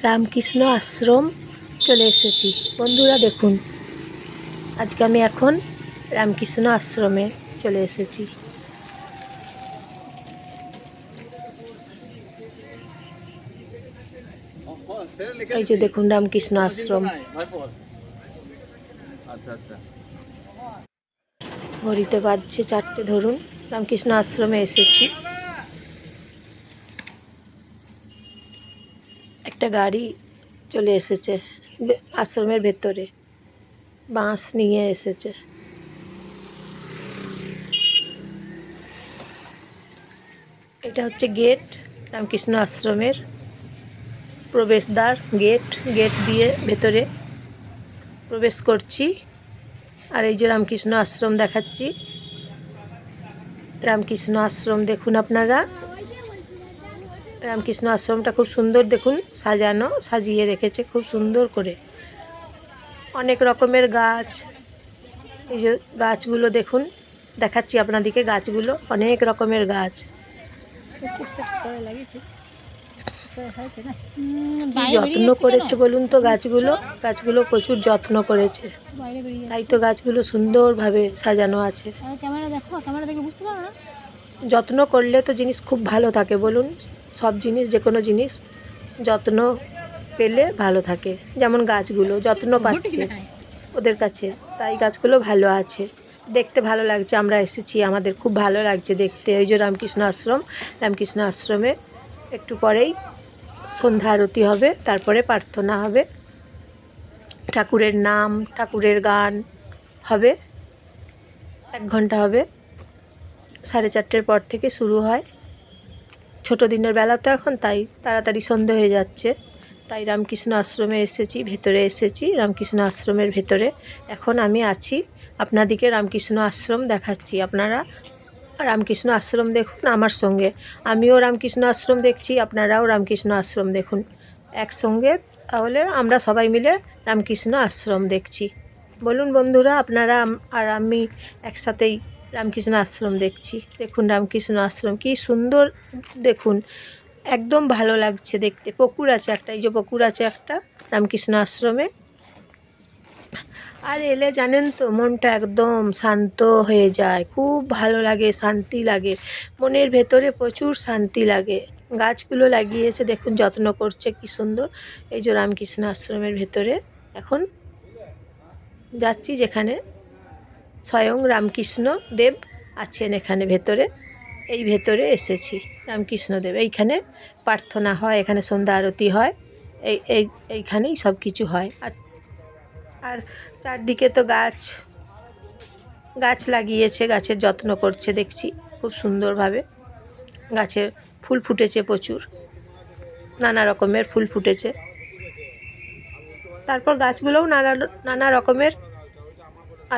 রামকৃষ্ণ আশ্রম চলে এসেছি। বন্ধুরা দেখুন, আজকে আমি এখন রামকৃষ্ণ আশ্রমে চলে এসেছি। এই যে দেখুন রামকৃষ্ণ আশ্রম। ঘড়িতে বাজছে 4টে। ধরুন রামকৃষ্ণ আশ্রমে এসেছি। একটা গাড়ি চলে এসেছে আশ্রমের ভেতরে, বাঁশ নিয়ে এসেছে। এটা হচ্ছে গেট, রামকৃষ্ণ আশ্রমের প্রবেশদ্বার। গেট দিয়ে ভেতরে প্রবেশ করছি। আর এই যে রামকৃষ্ণ আশ্রম দেখাচ্ছি। রামকৃষ্ণ আশ্রম দেখুন আপনারা। রামকৃষ্ণ আশ্রমটা খুব সুন্দর দেখুন, সাজিয়ে রেখেছে খুব সুন্দর করে। অনেক রকমের গাছ, এই যে গাছগুলো দেখুন, দেখাচ্ছি আপনাদেরকে গাছগুলো। অনেক রকমের গাছ, কি যত্ন করেছে বলুন তো। গাছগুলো প্রচুর যত্ন করেছে, তাই তো গাছগুলো সুন্দরভাবে সাজানো আছে। যত্ন করলে তো জিনিস খুব ভালো থাকে বলুন। সব জিনিস, যে কোনো জিনিস যত্ন পেলে ভালো থাকে। যেমন গাছগুলো যত্ন পাচ্ছে ওদের কাছে, তাই গাছগুলো ভালো আছে, দেখতে ভালো লাগছে। আমরা এসেছি, আমাদের খুব ভালো লাগছে দেখতে। ওই যে রামকৃষ্ণ আশ্রমে একটু পরেই সন্ধ্যা আরতি হবে, তারপরে প্রার্থনা হবে, ঠাকুরের নাম, ঠাকুরের গান হবে। 1 ঘন্টা হবে। 4:30 পর থেকে শুরু হয়। ছোটো দিনের বেলা তো এখন, তাই তাড়াতাড়ি সন্ধে হয়ে যাচ্ছে। তাই রামকৃষ্ণ আশ্রমে এসেছি, ভেতরে এসেছি রামকৃষ্ণ আশ্রমের ভেতরে। এখন আমি আছি, আপনাদেরকে রামকৃষ্ণ আশ্রম দেখাচ্ছি। আপনারা রামকৃষ্ণ আশ্রম দেখুন আমার সঙ্গে। আমিও রামকৃষ্ণ আশ্রম দেখছি, আপনারাও রামকৃষ্ণ আশ্রম দেখুন একসঙ্গে। তাহলে আমরা সবাই মিলে রামকৃষ্ণ আশ্রম দেখছি। বলুন বন্ধুরা, আপনারা আর আমি একসাথেই রামকৃষ্ণ আশ্রম দেখছি। দেখুন রামকৃষ্ণ আশ্রম কি সুন্দর দেখুন, একদম ভালো লাগছে দেখতে। পুকুর আছে একটা, এই যে পুকুর আছে একটা রামকৃষ্ণ আশ্রমে। আর এলে জানেন তো, মনটা একদম শান্ত হয়ে যায়, খুব ভালো লাগে, শান্তি লাগে মনের ভেতরে, প্রচুর শান্তি লাগে। গাছগুলো লাগিয়েছে দেখুন, যত্ন করছে কি সুন্দর। এই যে রামকৃষ্ণ আশ্রমের ভেতরে এখন যাচ্ছি, যেখানে স্বয়ং রামকৃষ্ণ দেব আছেন এখানে ভেতরে। এই ভেতরে এসেছি রামকৃষ্ণ দেব। এইখানে প্রার্থনা হয়, এখানে সন্ধ্যা আরতি হয়, এইখানেই সব কিছু হয়। আর চারদিকে তো গাছ লাগিয়েছে, গাছের যত্ন করছে দেখছি খুব সুন্দরভাবে। গাছের ফুল ফুটেছে প্রচুর, নানা রকমের ফুল ফুটেছে। তারপর গাছগুলোও নানা রকমের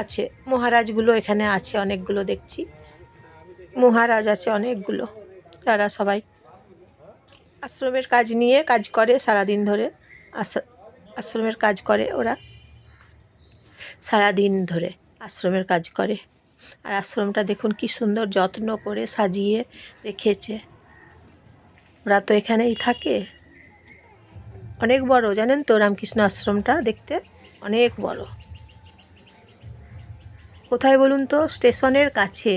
আছে। মহারাজগুলো এখানে আছে অনেকগুলো দেখছি, মহারাজ আছে অনেকগুলো, যারা সবাই আশ্রমের কাজ করে সারাদিন ধরে। আশ্রমের কাজ করে ওরা সারাদিন ধরে, আশ্রমের কাজ করে। আর আশ্রমটা দেখুন কি সুন্দর যত্ন করে সাজিয়ে রেখেছে। ওরা তো এখানেই থাকে। অনেক বড় জানেন তো রামকৃষ্ণ আশ্রমটা, দেখতে অনেক বড়। কোথায় বলুন তো? স্টেশনের কাছে।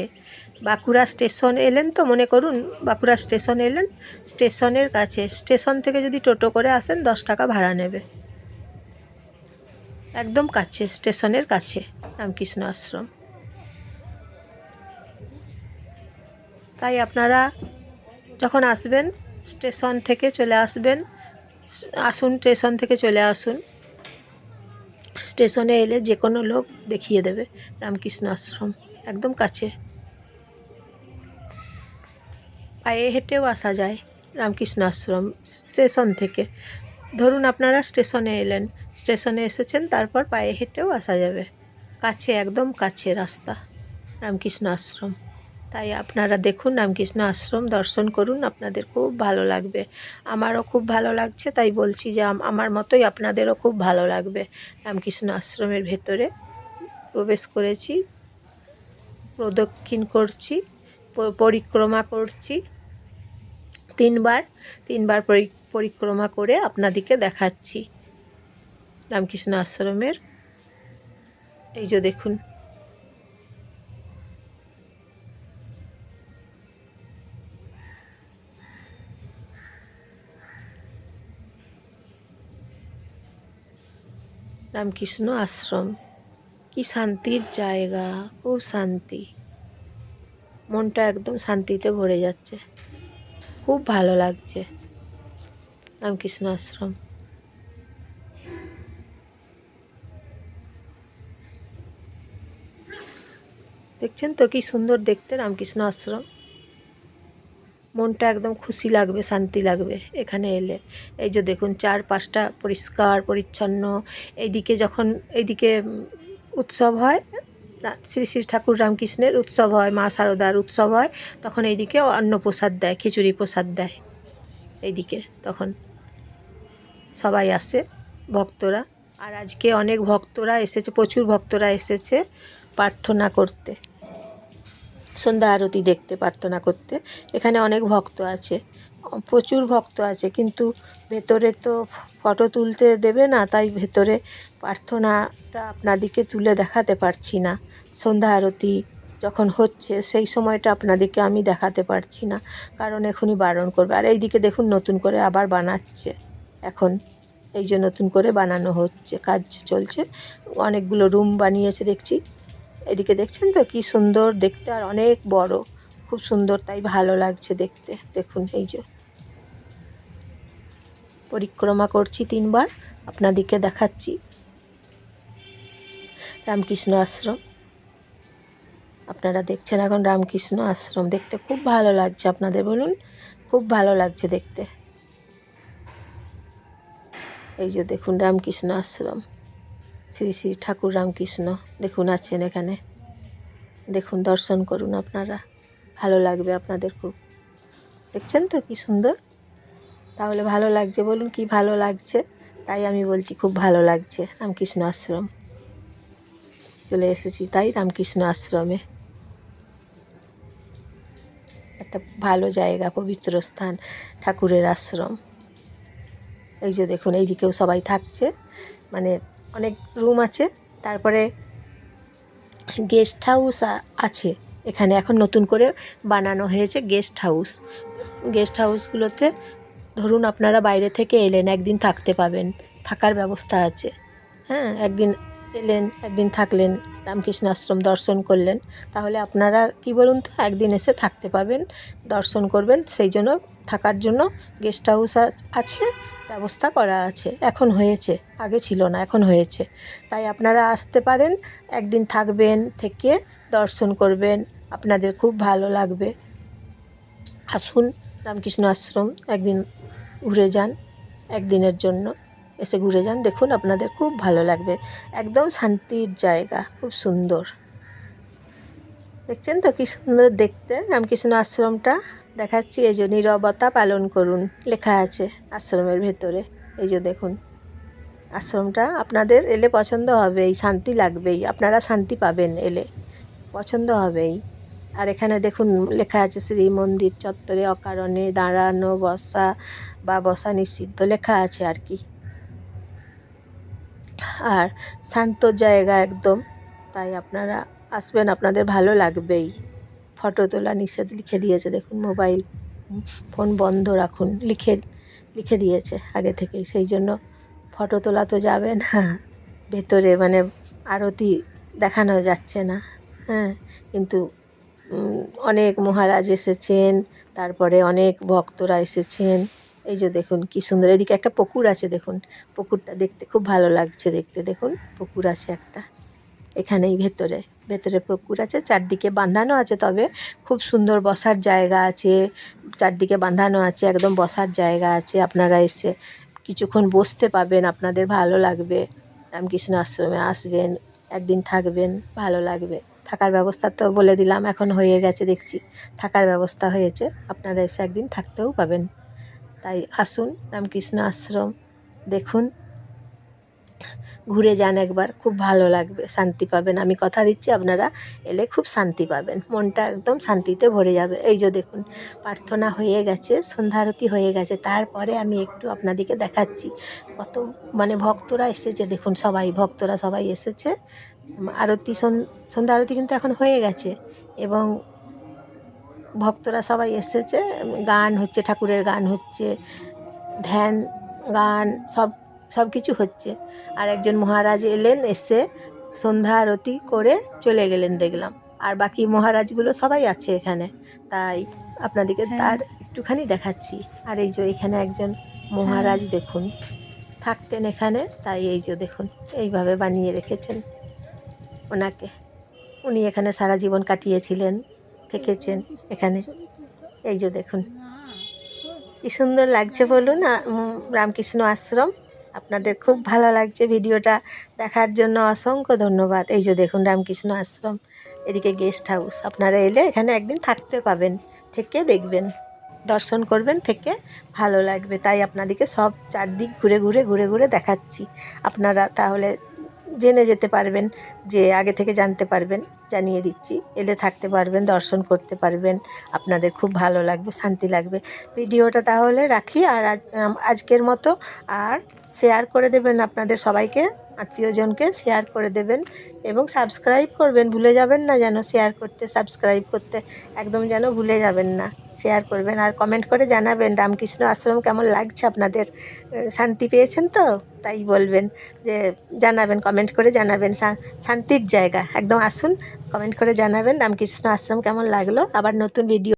বাঁকুড়া স্টেশন এলেন তো, মনে করুন বাঁকুড়া স্টেশন এলেন, স্টেশনের কাছে। স্টেশন থেকে যদি টোটো করে আসেন 10 টাকা ভাড়া নেবে। একদম কাছে, স্টেশনের কাছে রামকৃষ্ণ আশ্রম। তাই আপনারা যখন আসবেন স্টেশন থেকে চলে আসবেন, স্টেশন থেকে চলে আসুন। স্টেশনে এলে যে কোনো লোক দেখিয়ে দেবে রামকৃষ্ণ আশ্রম, একদম কাছে। পায়ে হেঁটেও আসা যায় রামকৃষ্ণ আশ্রম স্টেশন থেকে। ধরুন আপনারা স্টেশনে এলেন, স্টেশনে এসেছেন, তারপর পায়ে হেঁটেও আসা যাবে। কাছে, একদম কাছে রাস্তা রামকৃষ্ণ আশ্রম। তাই আপনারা দেখুন রামকৃষ্ণ আশ্রম, দর্শন করুন, আপনাদের খুব ভালো লাগবে। আমারও খুব ভালো লাগছে, তাই বলছি যে আমার মতোই আপনাদেরও খুব ভালো লাগবে। রামকৃষ্ণ আশ্রমের ভেতরে প্রবেশ করেছি, প্রদক্ষিণ করছি, পরিক্রমা করছি। তিনবার পরিক্রমা করে আপনাদেরকে দেখাচ্ছি রামকৃষ্ণ আশ্রমের। এই যে দেখুন, রামকৃষ্ণ আশ্রম কি শান্তির জায়গা, খুব শান্তি, মনটা একদম শান্তিতে ভরে যাচ্ছে, খুব ভালো লাগছে রামকৃষ্ণ আশ্রম। দেখছেন তো কি সুন্দর দেখতে রামকৃষ্ণ আশ্রম, মনটা একদম খুশি লাগবে, শান্তি লাগবে এখানে এলে। এই যে দেখুন চারপাশটা পরিষ্কার পরিচ্ছন্ন। এইদিকে উৎসব হয়, শ্রী শ্রী ঠাকুর রামকৃষ্ণের উৎসব হয়, মা শারদার উৎসব হয়, তখন এইদিকে অন্ন প্রসাদ দেয়, খিচুড়ি প্রসাদ দেয় এইদিকে, তখন সবাই আসে ভক্তরা। আর আজকে অনেক ভক্তরা এসেছে, প্রচুর ভক্তরা এসেছে প্রার্থনা করতে, সন্ধ্যা আরতি দেখতে, প্রার্থনা করতে। এখানে অনেক ভক্ত আছে, প্রচুর ভক্ত আছে, কিন্তু ভেতরে তো ফটো তুলতে দেবে না, তাই ভেতরে প্রার্থনাটা আপনাদেরকে তুলে দেখাতে পারছি না। সন্ধ্যা আরতি যখন হচ্ছে সেই সময়টা আপনাদেরকে আমি দেখাতে পারছি না, কারণ এখনই বারণ করবে। আর এইদিকে দেখুন নতুন করে আবার বানাচ্ছে এখন, এই যে নতুন করে বানানো হচ্ছে, কাজ চলছে, অনেকগুলো রুম বানিয়েছে দেখছি। এদিকে দেখছেন তো কি সুন্দর দেখতে, আর অনেক বড়, খুব সুন্দর, তাই ভালো লাগছে দেখতে। দেখুন এই যে পরিক্রমা করছি 3বার, আপনাদেরকে দেখাচ্ছি রামকৃষ্ণ আশ্রম। আপনারা দেখছেন এখন রামকৃষ্ণ আশ্রম, দেখতে খুব ভালো লাগছে আপনাদের, বলুন খুব ভালো লাগছে দেখতে। এই যে দেখুন রামকৃষ্ণ আশ্রম, শ্রী শ্রী ঠাকুর রামকৃষ্ণ দেখুন আছেন এখানে, দেখুন দর্শন করুন আপনারা, ভালো লাগবে আপনাদের খুব। দেখছেন তো কি সুন্দর, তাহলে ভালো লাগছে, বলুন কি ভালো লাগছে। তাই আমি বলছি খুব ভালো লাগছে রামকৃষ্ণ আশ্রম, চলে এসেছি তাই রামকৃষ্ণ আশ্রমে, একটা ভালো জায়গা, পবিত্র স্থান, ঠাকুরের আশ্রম। এই যে দেখুন এইদিকেও সবাই থাকছে, মানে অনেক রুম আছে, তারপরে গেস্ট হাউস আছে এখানে, এখন নতুন করে বানানো হয়েছে গেস্ট হাউস। গেস্ট হাউসগুলোতে ধরুন আপনারা বাইরে থেকে এলেন, একদিন থাকতে পাবেন, থাকার ব্যবস্থা আছে। হ্যাঁ, একদিন এলেন, একদিন থাকলেন, রামকৃষ্ণ আশ্রম দর্শন করলেন, তাহলে আপনারা কি বলুন তো, একদিন এসে থাকতে পাবেন, দর্শন করবেন। সেই জন্য থাকার জন্য গেস্ট হাউস আছে, ব্যবস্থা করা আছে, এখন হয়েছে, আগে ছিল না, এখন হয়েছে। তাই আপনারা আসতে পারেন, একদিন থাকবেন, থেকে দর্শন করবেন, আপনাদের খুব ভালো লাগবে। আসুন রামকৃষ্ণ আশ্রম, একদিন ঘুরে যান, একদিনের জন্য এসে ঘুরে যান, দেখুন আপনাদের খুব ভালো লাগবে, একদম শান্তির জায়গা, খুব সুন্দর। দেখছেন তো কি সুন্দর দেখতে রামকৃষ্ণ আশ্রমটা, দেখাচ্ছি। এই যে নীরবতা পালন করুন লেখা আছে আশ্রমের ভেতরে। এই যে দেখুন আশ্রমটা, আপনাদের এলে পছন্দ হবেই, শান্তি লাগবেই, আপনারা শান্তি পাবেন এলে, পছন্দ হবেই। আর এখানে দেখুন লেখা আছে শ্রী মন্দির চত্বরে অকারণে দাঁড়ানো, বসা বা বসা নিষিদ্ধ লেখা আছে আর কি। আর শান্ত জায়গা একদম, তাই আপনারা আসবেন, আপনাদের ভালো লাগবেই। ফটো তোলা নিষেধ লিখে দিয়েছে দেখুন, মোবাইল ফোন বন্ধ রাখুন লিখে দিয়েছে আগে থেকেই, সেই জন্য ফটো তোলা তো যাবে না ভেতরে, মানে আরতি দেখানো যাচ্ছে না। হ্যাঁ, কিন্তু অনেক মহারাজ এসেছেন, তারপরে অনেক ভক্তরা এসেছেন। এই যে দেখুন কি সুন্দর, এদিকে একটা পুকুর আছে, দেখুন পুকুরটা দেখতে খুব ভালো লাগছে দেখতে, দেখুন পুকুর আছে একটা এখানেই, ভেতরে পুকুর আছে, চারদিকে বাঁধানো আছে, তবে খুব সুন্দর বসার জায়গা আছে, চারদিকে বাঁধানো আছে, একদম বসার জায়গা আছে, আপনারা এসে কিছুক্ষণ বসতে পাবেন, আপনাদের ভালো লাগবে। রামকৃষ্ণ আশ্রমে আসবেন, একদিন থাকবেন, ভালো লাগবে। থাকার ব্যবস্থা তো বলে দিলাম, এখন হয়ে গেছে দেখছি, থাকার ব্যবস্থা হয়েছে, আপনারা এসে একদিন থাকতেও পাবেন। তাই আসুন রামকৃষ্ণ আশ্রম, দেখুন ঘুরে যান একবার, খুব ভালো লাগবে, শান্তি পাবেন। আমি কথা দিচ্ছি আপনারা এলে খুব শান্তি পাবেন, মনটা একদম শান্তিতে ভরে যাবে। এই যে দেখুন প্রার্থনা হয়ে গেছে, সন্ধ্যা আরতি হয়ে গেছে, তারপরে আমি একটু আপনাদেরকে দেখাচ্ছি কত মানে ভক্তরা এসেছে। দেখুন ভক্তরা সবাই এসেছে। আরতি সন্ধ্যা আরতি কিন্তু এখন হয়ে গেছে এবং ভক্তরা সবাই এসেছে। গান হচ্ছে, ঠাকুরের গান হচ্ছে, ধ্যান গান সব কিছু হচ্ছে। আর একজন মহারাজ এলেন, এসে সন্ধ্যা আরতি করে চলে গেলেন দেখলাম। আর বাকি মহারাজগুলো সবাই আছে এখানে, তাই আপনাদেরকে তার একটুখানি দেখাচ্ছি। আর এই যে এখানে একজন মহারাজ দেখুন থাকতেন এখানে, তাই এই যে দেখুন এইভাবে বানিয়ে রেখেছেন ওনাকে। উনি এখানে সারা জীবন কাটিয়েছিলেন, থেকেছেন এখানে। এই যে দেখুন কি সুন্দর লাগছে বলুন। রামকৃষ্ণ আশ্রম আপনাদের খুব ভালো লাগছে। ভিডিওটা দেখার জন্য অসংখ্য ধন্যবাদ। এই যে দেখুন রামকৃষ্ণ আশ্রম, এদিকে গেস্ট হাউস। আপনারা এলে এখানে একদিন থাকতে পাবেন, থেকে দেখবেন, দর্শন করবেন, থেকে ভালো লাগবে। তাই আপনাদেরকে সব চারদিক ঘুরে ঘুরে দেখাচ্ছি। আপনারা তাহলে জেনে যেতে পারবেন, যে আগে থেকে জানতে পারবেন, জানিয়ে দিচ্ছি। এলে থাকতে পারবেন, দর্শন করতে পারবেন, আপনাদের খুব ভালো লাগবে, শান্তি লাগবে। ভিডিওটা তাহলে রাখি, আর আজকের মতো আর শেয়ার করে দেবেন আপনাদের সবাইকে, আত্মীয়জনকে শেয়ার করে দেবেন এবং সাবস্ক্রাইব করবেন, ভুলে যাবেন না যেন শেয়ার করতে, সাবস্ক্রাইব করতে একদম যেন ভুলে যাবেন না। শেয়ার করবেন আর কমেন্ট করে জানাবেন রামকৃষ্ণ আশ্রম কেমন লাগছে আপনাদের, শান্তি পেয়েছেন তো, তাই বলবেন যে জানাবেন, কমেন্ট করে জানাবেন। শান্তির জায়গা একদম, আসুন কমেন্ট করে জানাবেন রামকৃষ্ণ আশ্রম কেমন লাগলো। আবার নতুন ভিডিও